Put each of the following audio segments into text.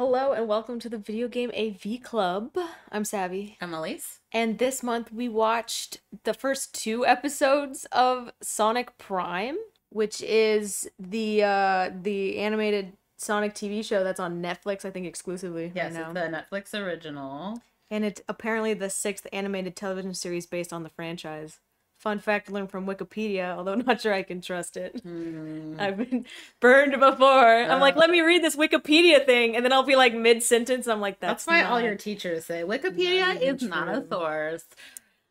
Hello and welcome to the Video Game AV Club. I'm Savvy. I'm Elise. And this month we watched the first two episodes of Sonic Prime, which is the animated Sonic TV show that's on Netflix, I think exclusively Yes, right it's now. the Netflix original. And it's apparently the sixth animated television series based on the franchise. Fun fact learned from Wikipedia, although I'm not sure I can trust it. I've been burned before. I'm like, let me read this Wikipedia thing, and then I'll be like mid-sentence, I'm like, That's why all your not teachers say Wikipedia is not a true. source.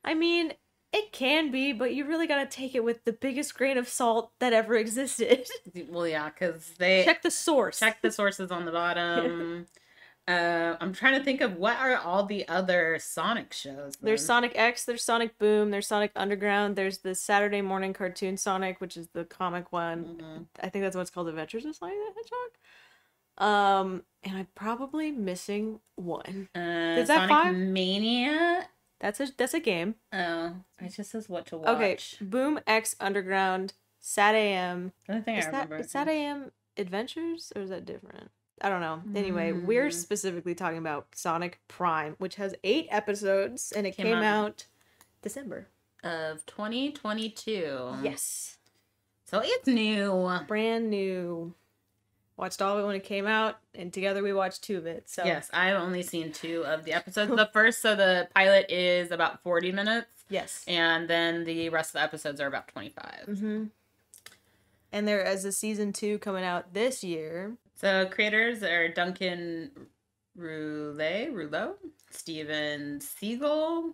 I mean, it can be, but you really gotta take it with the biggest grain of salt that ever existed. Well, yeah, because they Check the source. check the sources on the bottom. I'm trying to think of what are all the other Sonic shows. There's then? Sonic X, there's Sonic Boom, there's Sonic Underground, there's the Saturday morning cartoon Sonic, which is the comic one. I think that's what's called Adventures of Sonic the Hedgehog. And I'm probably missing one. Is that Sonic five? Mania. That's a game. Oh, it just says what to watch. Okay, Boom, X, Underground, Sat AM. The only thing I remember. Is Sat AM Adventures or is that different? I don't know. Anyway, we're specifically talking about Sonic Prime, which has 8 episodes, and it came out December of 2022. Yes. So it's new. Brand new. Watched all of it when it came out, and together we watched 2 of it. So Yes, I've only seen 2 of the episodes. The pilot is about 40 minutes. Yes. And then the rest of the episodes are about 25. And there is a season 2 coming out this year. So creators are Duncan Rouleau, Steven Seagal,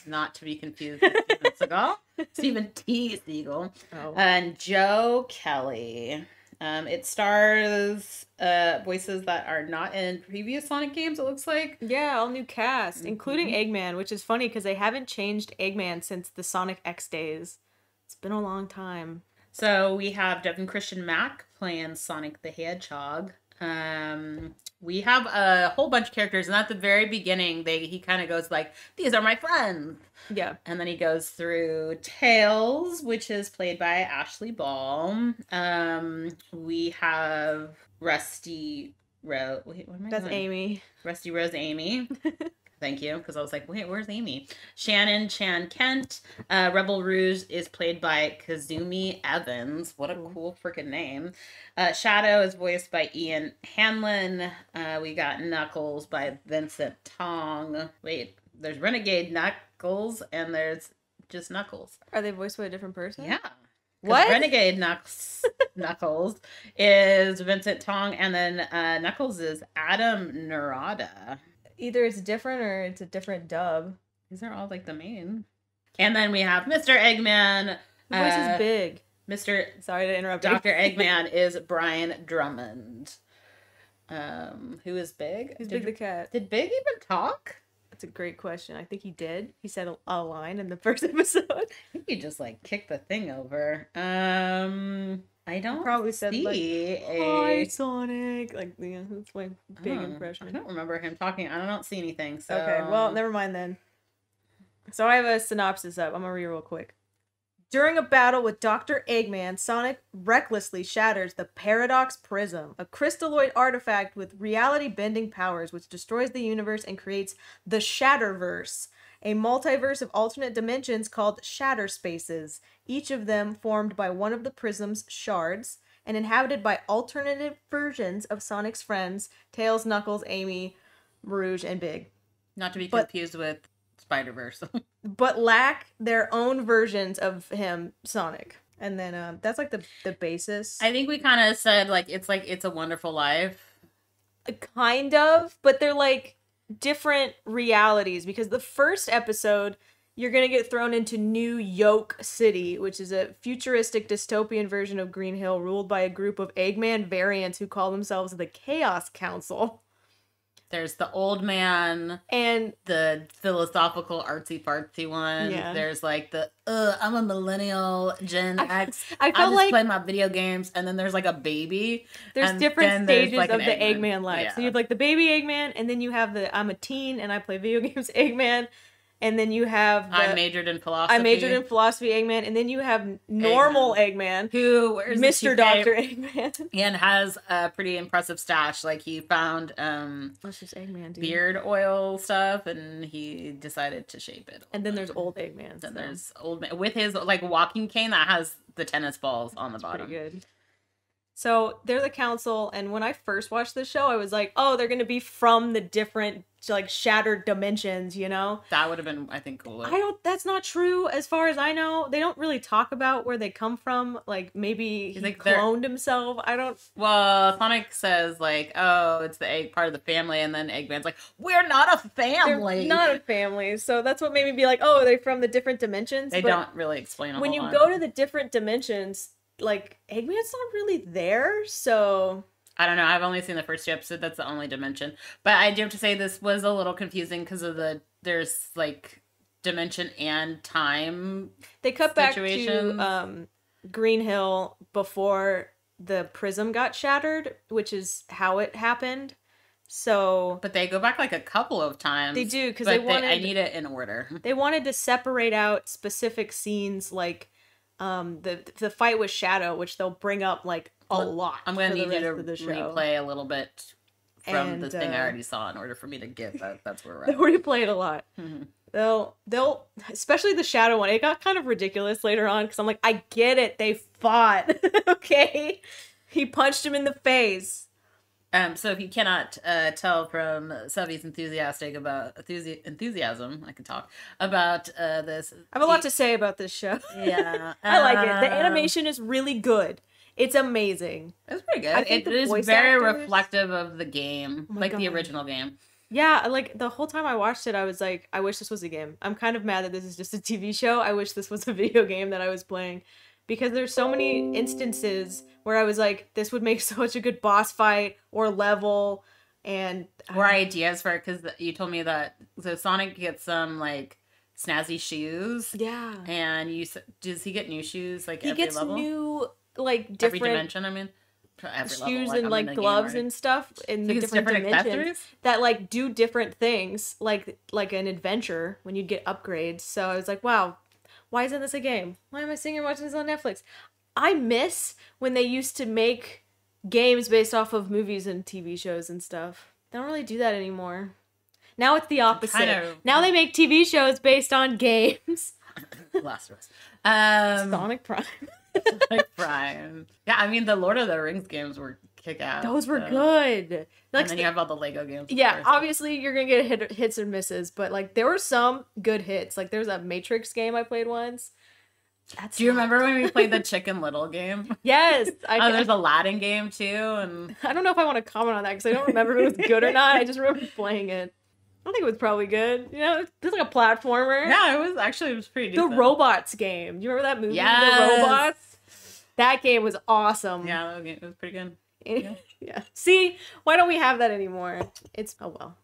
not to be confused with Steven Seagal, Steven T. Seagal, and Joe Kelly. It stars voices that are not in previous Sonic games, it looks like. Yeah, all new cast, including Eggman, which is funny because they haven't changed Eggman since the Sonic X days. It's been a long time. So we have Devin Christian Mack playing Sonic the Hedgehog. We have a whole bunch of characters, and at the very beginning, he kind of goes like, "These are my friends." Yeah. And then he goes through Tails, which is played by Ashley Ball. We have Rusty Rose. Wait, what am I That's doing? Amy. Rusty Rose Amy. Thank you, because I was like, wait, where's Amy? Shannon Chan Kent. Rebel Rouge is played by Kazumi Evans. What a cool freaking name. Shadow is voiced by Ian Hanlon. We got Knuckles by Vincent Tong. Wait, there's Renegade Knuckles and there's just Knuckles. Are they voiced by a different person? Yeah. What? Renegade Knuckles is Vincent Tong, and then Knuckles is Adam Narada. Either it's different or it's a different dub. These are all like the main. And then we have Mr. Eggman. The voice is big. Sorry to interrupt. Dr. Eggman is Brian Drummond. Who is Big? Who's Big the Cat? Did Big even talk? That's a great question. I think he did. He said a line in the first episode. I think he just like kicked the thing over. I don't probably said see like, "Hi, Sonic." Like, yeah, that's my big impression. I don't remember him talking. I don't see anything. So okay, well, never mind then. So I have a synopsis up. I'm gonna read real quick. During a battle with Dr. Eggman, Sonic recklessly shatters the Paradox Prism, a crystalloid artifact with reality-bending powers which destroys the universe and creates the Shatterverse, a multiverse of alternate dimensions called Shatter Spaces, each of them formed by one of the Prism's shards, and inhabited by alternative versions of Sonic's friends, Tails, Knuckles, Amy, Rouge, and Big. Not to be confused with Spider-Verse. But lack their own versions of him, Sonic. And then that's like the basis. I think we kind of said like It's a Wonderful Life. Kind of, but they're like different realities because the first episode you're going to get thrown into New Yoke City, which is a futuristic dystopian version of Green Hill ruled by a group of Eggman variants who call themselves the Chaos Council. There's the old man and the philosophical artsy fartsy one. Yeah. There's like the I'm a millennial Gen X. I I felt just like play my video games, and then there's like a baby. There's and different then stages like of an the Eggman life. Yeah. So you have like the baby Eggman, and then you have the I'm a teen and I play video games Eggman, And then you have I majored in philosophy. Eggman, and then you have normal Eggman, who wears Mr. Dr. Eggman, and has a pretty impressive stash. Like he found what's this Eggman do? Beard oil stuff, and he decided to shape it. And then there's old Eggman. Then there's old man with his like walking cane that has the tennis balls on the bottom. Pretty good. So they're the council, and when I first watched this show, I was like, oh, they're gonna be from the different like shattered dimensions, you know? That would have been, I think, cooler. That's not true as far as I know. They don't really talk about where they come from. Like maybe he cloned himself. I don't. Well, Sonic says like, oh, it's the egg part of the family, and then Eggman's like, we're not a family. They're not a family. So that's what made me be like, oh, they're from the different dimensions. They don't really explain a when whole you lot. go to the different dimensions, like Eggman's not really there, so I don't know. I've only seen the first 2 episodes. That's the only dimension. But I do have to say this was a little confusing because of there's like dimension and time. They cut back to Green Hill before the prism got shattered, which is how it happened. So, but they go back like a couple of times. They do because I need it in order. They wanted to separate out specific scenes like the fight with Shadow, which they'll bring up like a lot. I'm gonna need you to replay a little bit from the thing I already saw in order for me to get that. That's where we're at. They already played a lot. Mm-hmm. They'll especially the Shadow one. It got kind of ridiculous later on because I'm like, I get it. They fought. Okay, he punched him in the face. So if you cannot tell from Savi's enthusiasm, I can talk about this. I have a lot to say about this show. Yeah, I like it. The animation is really good. It's amazing. It's pretty good. It is very reflective of the game, like the original game. Yeah, like the whole time I watched it, I was like, I wish this was a game. I'm kind of mad that this is just a TV show. I wish this was a video game that I was playing. Because there's so many instances where I was like, this would make such a good boss fight or level, and or ideas for it. Because you told me that so Sonic gets some like snazzy shoes. Yeah. And does he get new shoes like he every gets level? New like different every dimension. I mean, shoes and like gloves and stuff in the different dimensions that like do different things, like an adventure when you get upgrades. So I was like, wow. Why isn't this a game? Why am I sitting here watching this on Netflix? I miss when they used to make games based off of movies and TV shows and stuff. They don't really do that anymore. Now it's the opposite. Now they make TV shows based on games. Last of Us. Sonic Prime. Sonic Prime. Yeah, I mean, the Lord of the Rings games were kick-ass. Those were good. Like, and then you have all the Lego games. Yeah, obviously you're going to get hits and misses, but like there were some good hits. Like there's a Matrix game I played once. Do you remember when we played the Chicken Little game? Yes. There's a Aladdin game too. And I don't know if I want to comment on that because I don't remember if it was good or not. I just remember playing it. I think it was probably good. You know, it's like a platformer. Yeah, it was pretty decent. The Robots game. Do you remember that movie? Yes. The Robots? That game was awesome. Yeah, it was pretty good. Yeah. See, why don't we have that anymore? It's oh well.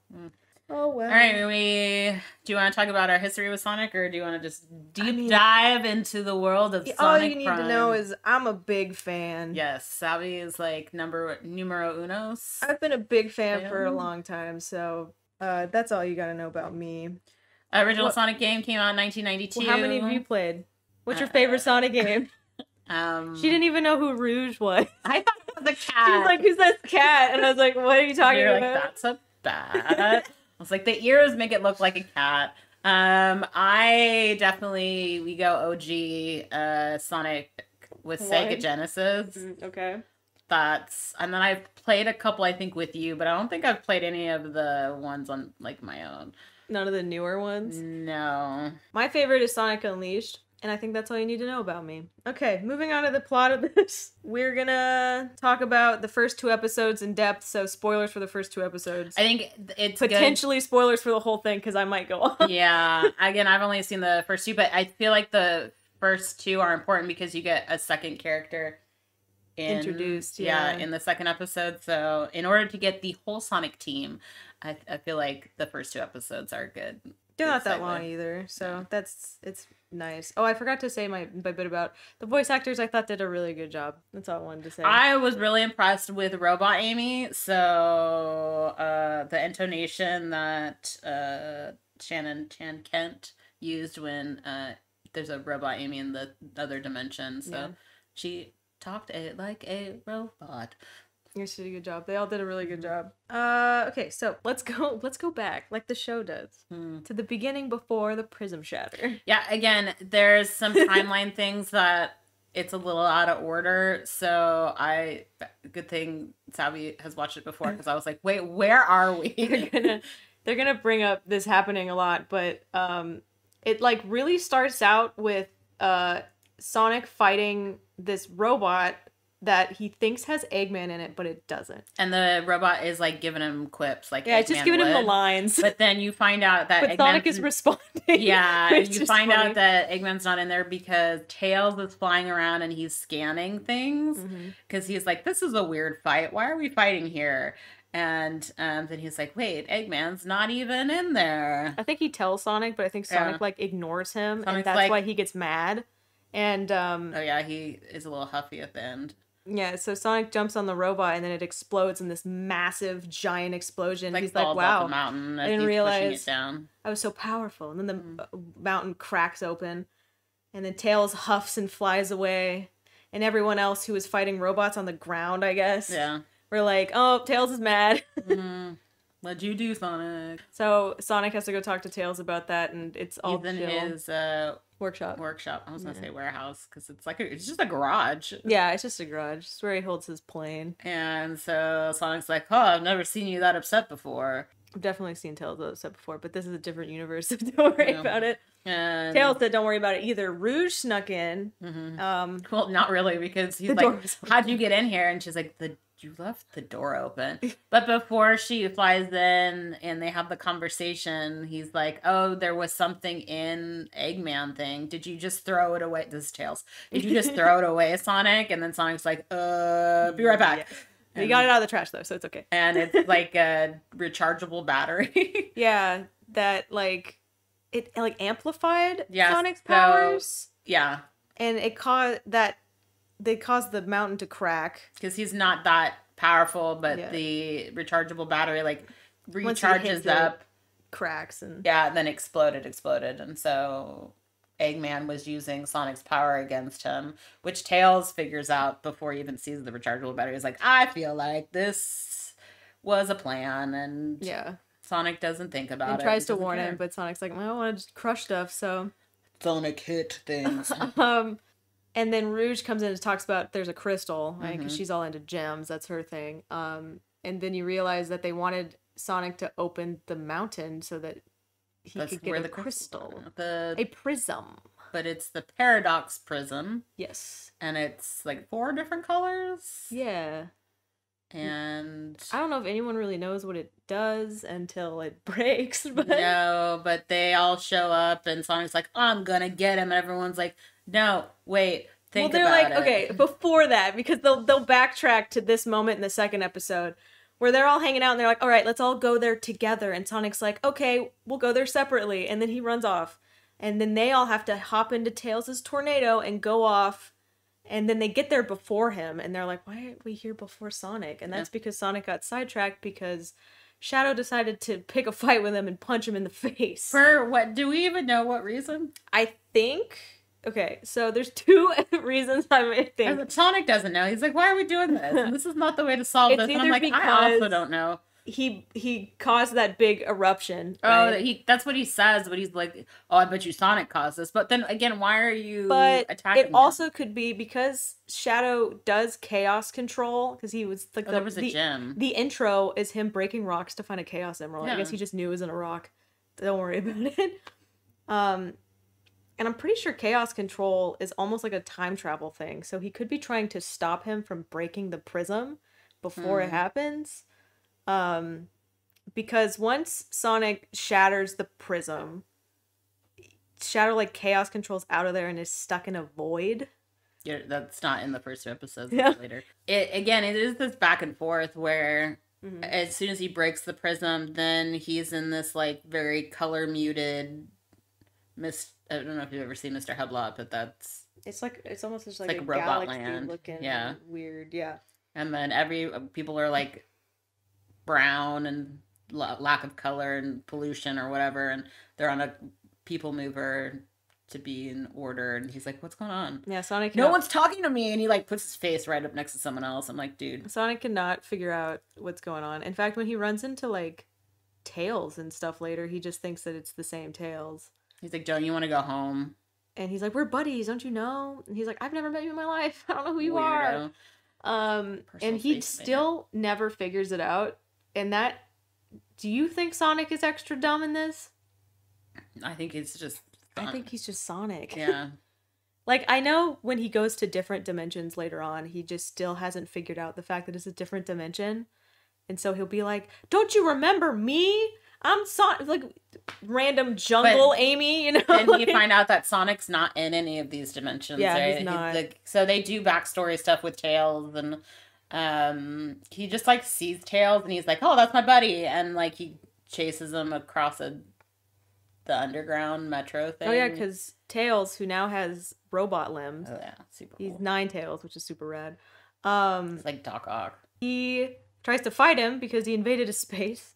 Oh well. All right, do you want to talk about our history with Sonic, or do you want to just dive into the world of Sonic All you need Prime? to know is I'm a big fan. Yes, Savi is like numero unos. I've been a big fan for a long time, so that's all you gotta know about me. Original Sonic game came out in 1992. Well, how many have you played? What's your favorite Sonic game? She didn't even know who Rouge was. I thought it was a cat. She was like, "Who's that cat?" And I was like, "What are you talking about?" Like, that's a bat. I was like, the ears make it look like a cat. We go OG Sonic with Sega Genesis. Okay. And then I've played a couple, I think, with you, but I don't think I've played any of the ones on like my own. None of the newer ones? No. My favorite is Sonic Unleashed. And I think that's all you need to know about me. Okay, moving on to the plot of this. We're gonna talk about the first 2 episodes in depth, so spoilers for the first 2 episodes. I think it's potentially good. Spoilers for the whole thing, because I might go on. Yeah, again, I've only seen the first 2, but I feel like the first 2 are important because you get a second character introduced. In the second episode. So in order to get the whole Sonic team, I feel like the first 2 episodes are good. They're not that long either, so it's nice. Oh, I forgot to say my bit about the voice actors. I thought did a really good job. That's all I wanted to say. I was really impressed with Robot Amy. So the intonation that Shannon Chan Kent used when there's a robot Amy in the other dimension. So she talked like a robot. You did a good job. They all did a really good job. Okay, so let's go back, like the show does, to the beginning before the prism shatter. Yeah, again, there's some timeline things that it's a little out of order. So good thing Savvy has watched it before, because I was like, wait, where are we? They're gonna bring up this happening a lot, but it like really starts out with Sonic fighting this robot that he thinks has Eggman in it, but it doesn't. And the robot is like giving him quips, like it's just giving him the lines. But then you find out that but Sonic is responding. Yeah, and you find out that Eggman's not in there because Tails is flying around and he's scanning things, because he's like, "This is a weird fight. Why are we fighting here?" And then he's like, "Wait, Eggman's not even in there." I think he tells Sonic, but I think Sonic like ignores him, Sonic's and that's why he gets mad. And oh yeah, he is a little huffy at the end. Yeah, so Sonic jumps on the robot and then it explodes in this massive, giant explosion. Like, he's like, wow, the mountain I didn't realize it down. I was so powerful. And then the mountain cracks open and then Tails huffs and flies away. And everyone else who was fighting robots on the ground, I guess. Yeah. We're like, oh, Tails is mad. What'd you do, Sonic? So Sonic has to go talk to Tails about that, and it's all in his workshop. I was gonna say warehouse, because it's like it's just a garage. Yeah, it's just a garage. It's where he holds his plane. And so Sonic's like, "Oh, I've never seen you that upset before." I've definitely seen Tails that upset before, but this is a different universe, so don't worry about it. And Tails said, "Don't worry about it either." Rouge snuck in. Well, not really, because he's like, "How'd you get in here?" And she's like, "You left the door open." But before she flies in and they have the conversation, he's like, "Oh, there was something in Eggman thing. Did you just throw it away?" This is Tails. "Did you just throw it away, Sonic?" And then Sonic's like, "Be right back." Yeah. You got it out of the trash though, so it's okay. And it's like a rechargeable battery. Yeah, that like it like amplified Sonic's powers. Yeah. And it caused the mountain to crack. Because he's not that powerful, but the rechargeable battery like recharges up, cracks, and then exploded. And so Eggman was using Sonic's power against him, which Tails figures out before he even sees the rechargeable battery. He's like, "I feel like this was a plan," and Sonic doesn't think about it. And tries to warn him, but Sonic's like, "I don't want to crush stuff," so Sonic hit things. And then Rouge comes in and talks about there's a crystal, right? Because she's all into gems. That's her thing. And then you realize that they wanted Sonic to open the mountain so that he could get a crystal. A prism. But it's the Paradox Prism. Yes. And it's like 4 different colors. Yeah. And I don't know if anyone really knows what it does until it breaks. But no, but they all show up and Sonic's like, "I'm gonna get him." And everyone's like, "No, wait, think about it." Well, they're like, okay, before that, because they'll backtrack to this moment in the second episode where they're all hanging out and they're like, "All right, let's all go there together." And Sonic's like, "Okay, we'll go there separately." And then he runs off. And then they all have to hop into Tails' tornado and go off. And then they get there before him. And they're like, "Why aren't we here before Sonic?" And that's because Sonic got sidetracked because Shadow decided to pick a fight with him and punch him in the face. For what? Do we even know what reason? I think... Okay, so there's 2 reasons I think. Sonic doesn't know. He's like, "Why are we doing this? This is not the way to solve this." And I'm like, I also don't know. He caused that big eruption. Right? Oh, that's what he says, but he's like, "Oh, I bet you Sonic caused this." But then again, why are you attacking him? Also could be because Shadow does chaos control, because he was like there was a gem. The intro is him breaking rocks to find a chaos emerald. I guess he just knew it was in a rock. Don't worry about it. And I'm pretty sure chaos control is almost like a time travel thing. So he could be trying to stop him from breaking the prism before it happens. Because once Sonic shatters the prism, Shadow like chaos controls out of there and is stuck in a void. Yeah, that's not in the first 2 episodes. Later. It is this back and forth where as soon as he breaks the prism, then he's in this like very color muted I don't know if you've ever seen Mr. Headlot, but it's almost just like a robot galaxy land looking weird, And then people are like brown and lack of color and pollution or whatever, and they're on a people mover to be in order, and he's like, what's going on? Yeah, Sonic No one's talking to me, and he like puts his face right up next to someone else. I'm like, dude. Sonic cannot figure out what's going on. In fact, when he runs into like Tails and stuff later, he just thinks that it's the same Tails. He's like, don't you want to go home? And he's like, we're buddies, don't you know? And he's like, I've never met you in my life. I don't know who you Weirdo. are. And he still never figures it out. And that, do you think Sonic is extra dumb in this? I think it's just fun. I think he's just Sonic. Yeah. Like, I know when he goes to different dimensions later on, he just still hasn't figured out the fact that it's a different dimension. And so he'll be like, don't you remember me? I'm Sonic, like, random jungle Amy, you know? Then you find out that Sonic's not in any of these dimensions. Yeah, right? he's not. So they do backstory stuff with Tails, and he just, like, sees Tails, and he's like, oh, that's my buddy. And, like, he chases him across the underground metro thing. Oh, yeah, because Tails, who now has robot limbs. Oh, yeah, super He's cool. 9 Tails, which is super rad. It's like Doc Ock. He tries to fight him because he invaded his space.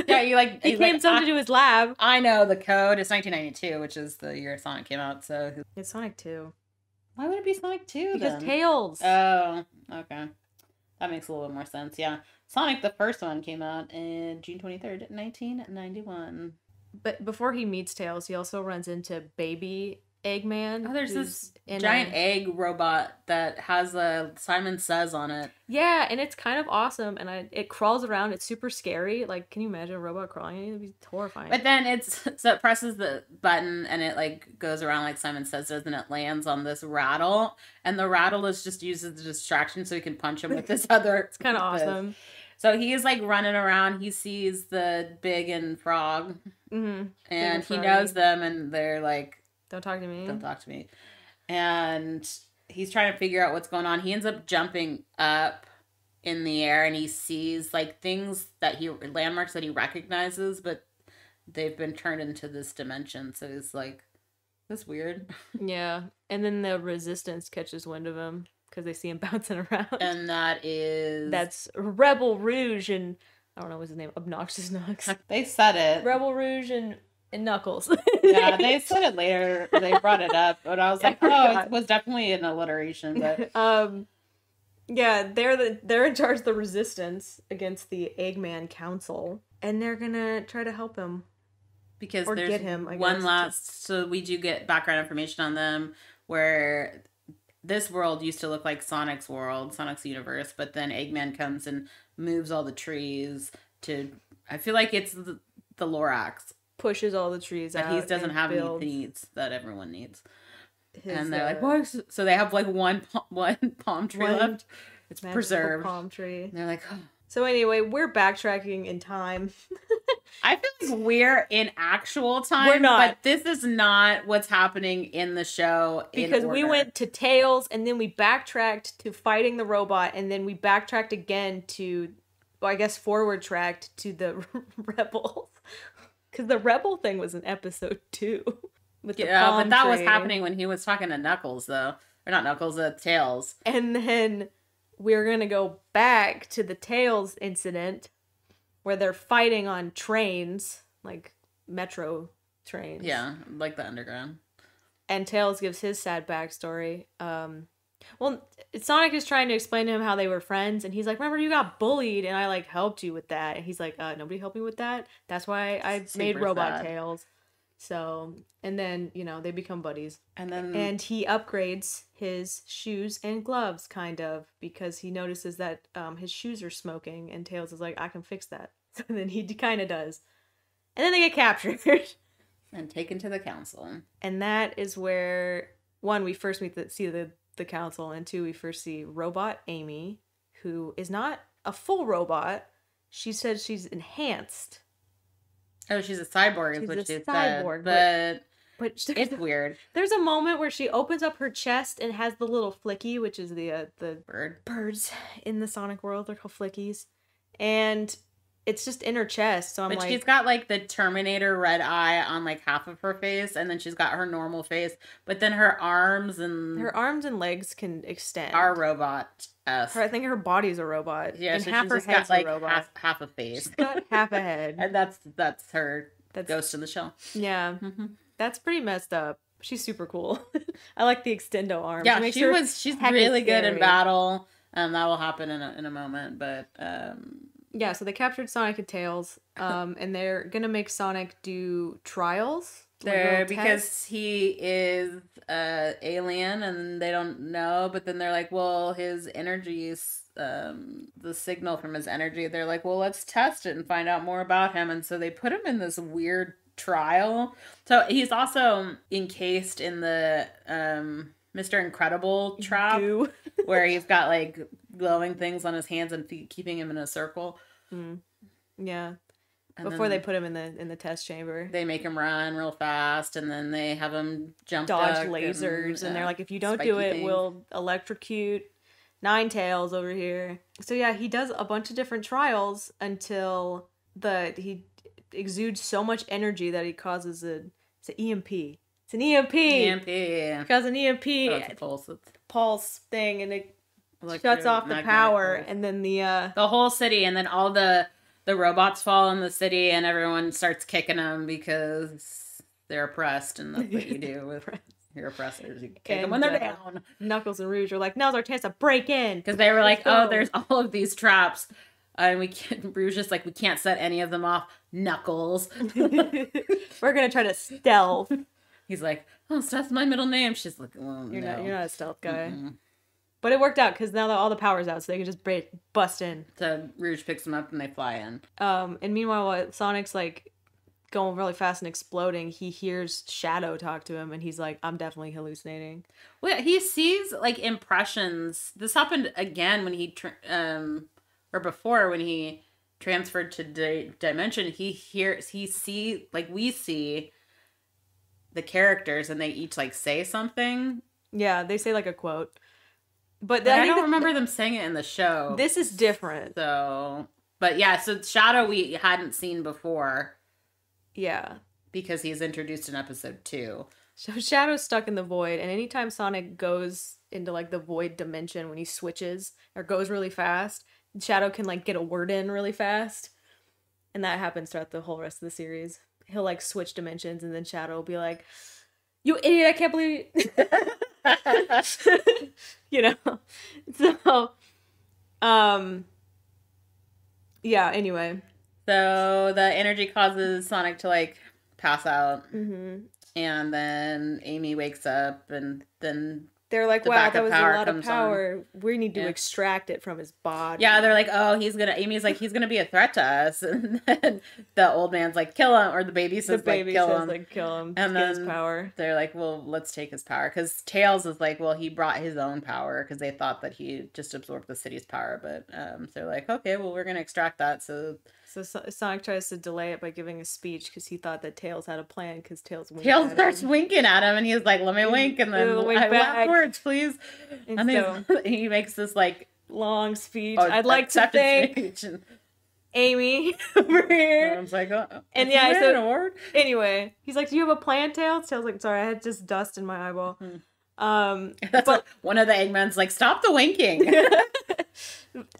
Yeah, he came to his lab. I know the code. It's 1992, which is the year Sonic came out. So it's Sonic 2. Why would it be Sonic 2 Because then? Tails. Oh, okay. That makes a little bit more sense. Yeah, Sonic the first one came out in June 23rd, 1991. But before he meets Tails, he also runs into Baby Eggman. Oh, there's this giant egg robot that has a Simon Says on it. Yeah, and it's kind of awesome, and it crawls around. It's super scary. Like, can you imagine a robot crawling? It'd be horrifying. But then so it presses the button, and it like goes around like Simon Says does, and it lands on this rattle, and the rattle is just used as a distraction so he can punch him with this other. It's kind of awesome. So he's like running around. He sees the Big and Frog, and he knows them, and they're like, don't talk to me. Don't talk to me. And he's trying to figure out what's going on. He ends up jumping up in the air, and he sees like things landmarks that he recognizes, but they've been turned into this dimension. So he's like, that's weird. Yeah. And then the Resistance catches wind of him because they see him bouncing around. And that's Rebel Rouge and I don't know what's his name. Obnoxious Knux. They said it. Rebel Rouge and Knuckles. Yeah, they said it later. They brought it up, but I was like, oh, it was definitely an alliteration. But yeah, they're in charge of the Resistance against the Eggman Council, and they're gonna try to help him because or there's get him. one last. So we do get background information on them where this world used to look like Sonic's world, Sonic's universe, but then Eggman comes and moves all the trees to. I feel like it's the Lorax. Pushes all the trees out. He doesn't have any needs that everyone needs. And they're like, what? So they have like one palm tree left. It's preserved. Palm tree. And they're like, oh. So anyway, we're backtracking in time. I feel like we're in actual time. We're not. But this is not what's happening in the show. Because we went to Tails, and then we backtracked to fighting the robot, and then we backtracked again to, well, I guess forward tracked to the Rebels. Because the Rebel thing was in episode 2. With the palm but that tree. was happening when he was talking to Knuckles, though. Or not Knuckles, Tails. And then we're going to go back to the Tails incident where they're fighting on trains, like metro trains. Yeah, like the underground. And Tails gives his sad backstory. Well, Sonic is trying to explain to him how they were friends, and he's like, remember you got bullied, and I, like, helped you with that. And he's like, nobody helped me with that? That's why I made Robot Tails. So, and then, you know, they become buddies. And he upgrades his shoes and gloves, kind of, because he notices that his shoes are smoking, and Tails is like, I can fix that. So then he kind of does. And then they get captured. And taken to the council. And that is where, one, we first see the council, and 2, we first see Robot Amy, who is not a full robot. She said she's enhanced. Oh, she's a cyborg, is what she said. But it's weird. There's a moment where she opens up her chest and has the little flicky, which is the birds in the Sonic world. They're called flickies. And it's just in her chest. So I'm but like, she's got like the Terminator red eye on like half of her face, and then she's got her normal face. But then her arms and legs can extend. are robot. I think her body's a robot. Yeah, and so half she's her just head's got like a robot. half a face. She's got half a head, and that's her. That's Ghost in the Shell. Yeah, that's pretty messed up. She's super cool. I like the extendo arms. Yeah, she's really good in battle. That will happen in a moment, but yeah. So they captured Sonic and Tails, and they're gonna make Sonic do trials. There because he is alien and they don't know, but then they're like, well, his energy's the signal from his energy. They're like, well, let's test it and find out more about him, and so they put him in this weird trial. So he's also encased in the Mr. Incredible trap where he's got like glowing things on his hands and feet keeping him in a circle. Yeah. And before they put him in the test chamber, they make him run real fast, and then they have him dodge lasers, and they're like, if you don't do it, we'll electrocute Ninetales over here. So yeah, he does a bunch of different trials until he exudes so much energy that he causes it's an EMP. It's an EMP. EMP. Causes an EMP. Oh, it's a pulse thing, and it shuts off the power, and then the whole city, and then all the robots fall in the city, and everyone starts kicking them because they're oppressed, and that's what you do with your oppressors. You kick them when they're down. Knuckles and Rouge are like, now's our chance to break in. Because they were like, oh, there's all of these traps. And Rouge is like, we can't set any of them off. Knuckles. We're going to try to stealth. He's like, oh, so that's my middle name. She's like, well, you're not a stealth guy. But it worked out because now all the power's out, so they can just bust in. So Rouge picks them up and they fly in. And meanwhile, while Sonic's like going really fast and exploding, he hears Shadow talk to him, and he's like, I'm definitely hallucinating. Well, he sees like impressions. This happened again when he or before when he transferred to Dimension. We see the characters, and they each like say something. Yeah, they say like a quote. But I don't remember them saying it in the show. This is different. So, but yeah, so Shadow we hadn't seen before. Yeah. Because he's introduced in episode 2. So Shadow's stuck in the void, and anytime Sonic goes into like the void dimension when he switches or goes really fast, Shadow can like get a word in really fast. And that happens throughout the whole rest of the series. He'll like switch dimensions, and then Shadow will be like, you idiot, I can't believe you know. So yeah, anyway. So the energy causes Sonic to like pass out. And then Amy wakes up, and then they're like, wow, that was a lot of power. We need to extract it from his body. Yeah, they're like, oh, Amy's like, he's gonna be a threat to us. And then the old man's like, kill him. Or the baby says, kill him. And then his power. They're like, well, let's take his power. Because Tails is like, well, he brought his own power because they thought that he just absorbed the city's power. But they're like, okay, well, we're gonna extract that. So Sonic tries to delay it by giving a speech because he thought that Tails had a plan because Tails starts winking at him, and he's like, let me wink, and then last words, please. And so, he makes this like long speech. I'd like to thank Amy over here. And I was like, and yeah, I said an award. Anyway, he's like, do you have a plan, Tails? Tails like, sorry, I had just dust in my eyeball. That's but one of the Eggman's like, stop the winking.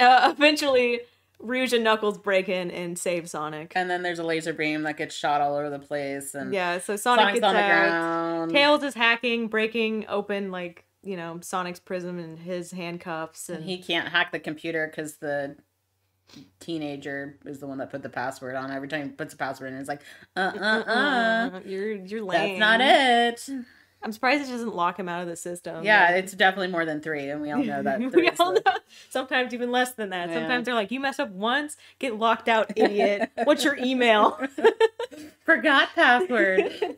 Eventually Rouge and Knuckles break in and save Sonic. And then there's a laser beam that gets shot all over the place. And yeah, so Sonic's gets on the ground. Tails is hacking, breaking open, like, you know, Sonic's prism and his handcuffs. And he can't hack the computer because the teenager is the one that put the password on. Every time he puts a password in, it's like, You're lame. That's not it. I'm surprised it doesn't lock him out of the system. Yeah, it's definitely more than 3, and we all know that. We all know. Sometimes even less than that. Yeah. Sometimes they're like, you mess up once, get locked out, idiot. What's your email? Forgot password.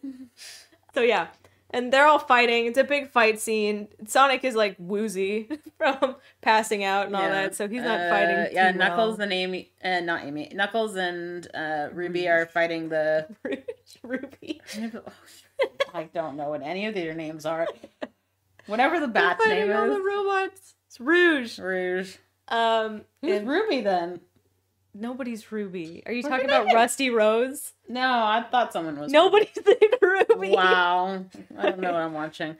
So yeah, and they're all fighting. It's a big fight scene. Sonic is like woozy from passing out and all that, so he's not fighting too Knuckles well. And Amy, not Amy. Knuckles and Ruby are fighting the... Ruby. I don't know what any of their names are. Whatever the bat's name is. All the robots. It's Rouge. Who's Ruby then? Nobody's Ruby. Are you What's talking her about name? Rusty Rose? No, I thought someone was. Nobody's named Ruby. Wow. I don't know what I'm watching.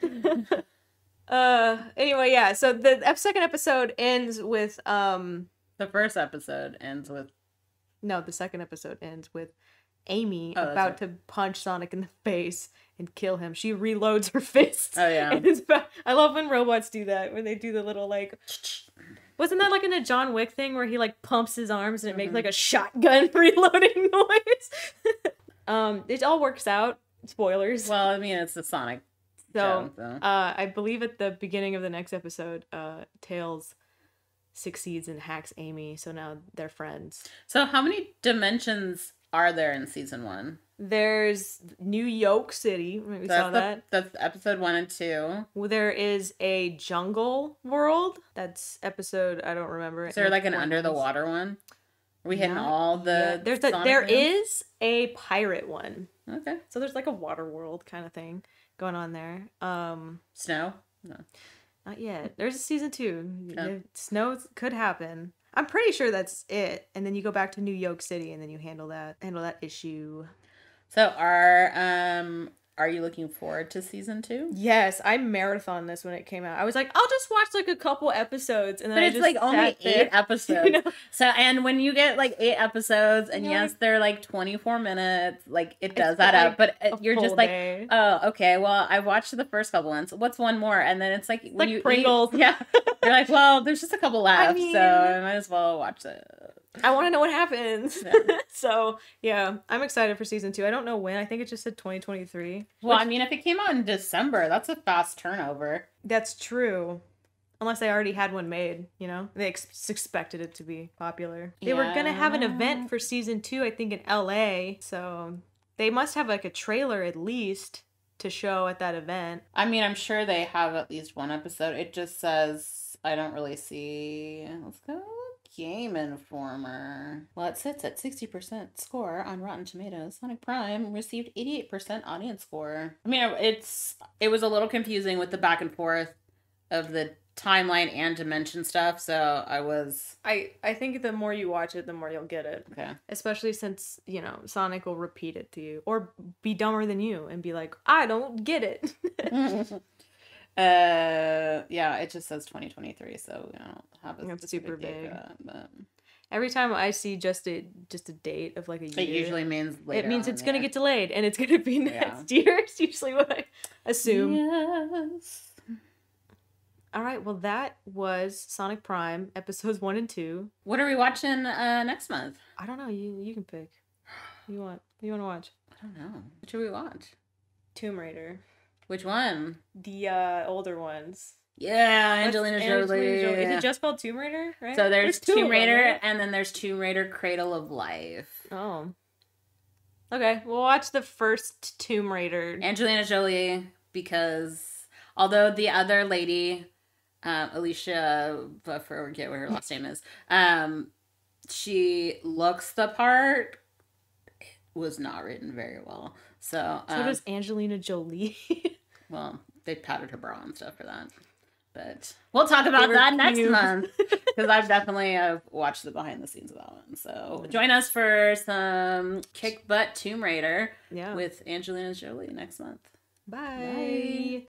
Anyway, yeah, so the second episode ends with The first episode ends with. no, the second episode ends with Amy Oh, that's about right. to punch Sonic in the face and kill him. She reloads her fists. Oh, yeah. And I love when robots do that, when they do the little like wasn't that like in a John Wick thing where he like pumps his arms and it makes like a shotgun reloading noise? It all works out. Spoilers. Well, I mean, it's the Sonic So, show, so. I believe at the beginning of the next episode, Tails succeeds and hacks Amy, so now they're friends. So how many dimensions are there in season 1? There's New York City. We saw that. That's episode 1 and 2. Well, there is a jungle world. That's episode, I don't remember. Is there like an under the water one? Are we hitting Not all the yet. Sonic There ones? is a pirate one. Okay. So there's like a water world kind of thing going on there. Snow? No. Not yet. There's a season 2. Yeah. Snow could happen. I'm pretty sure that's it. And then you go back to New York City and then you handle that issue. So are you looking forward to season 2? Yes, I marathoned this when it came out. I was like, I'll just watch like a couple episodes and then But I it's just like only sat 8 there. episodes. You know? So, and when you get like 8 episodes, and You're yes, like- they're like 24 minutes, like it does It's that like up. But a you're just full like, day. oh, okay, well, I watched the first couple ones. What's one more? And then it's like, when like you eat- Pringles. yeah, you're like, well, there's just a couple left, mean- so I might as well watch it. I want to know what happens. Yeah. So, yeah, I'm excited for season 2. I don't know when. I think it just said 2023. Well, I mean, if it came out in December, that's a fast turnover. That's true. Unless they already had one made, you know? They expected it to be popular. They were going to have an event for season 2, I think, in LA. So they must have like a trailer at least to show at that event. I mean, I'm sure they have at least one episode. It just says, I don't really see. Let's go. Game Informer. Well, it sits at 60% score on Rotten Tomatoes. Sonic Prime received 88% audience score. I mean, it was a little confusing with the back and forth of the timeline and dimension stuff, so I think the more you watch it, the more you'll get it. okay. Especially since, you know, Sonic will repeat it to you. Or be dumber than you and be like, I don't get it. Yeah, it just says 2023, so we don't have a That's specific super date vague. for that, but Every time I see just a date of like a year, it usually means later it means on it's in gonna the get delayed and it's gonna be Yeah. next year. It's usually what I assume. Yes. All right, well that was Sonic Prime episodes 1 and 2. What are we watching next month? I don't know. You can pick. You want to watch I don't know. What should we watch? Tomb Raider, Which one? the older ones. Yeah, What's Angelina Jolie. Is it just called Tomb Raider? Right. So there's two Tomb of them, Raider, right? and then there's Tomb Raider Cradle of Life. Oh. Okay, we'll watch the first Tomb Raider. Angelina Jolie, because although the other lady, Alicia, I forget what her last name is, she looks the part, it was not written very well. So does Angelina Jolie. well, they padded her bra and stuff for that. But we'll talk about were that next cute. month. Because I've definitely watched the behind the scenes of that one. So join us for some kick butt Tomb Raider Yeah. with Angelina Jolie next month. Bye.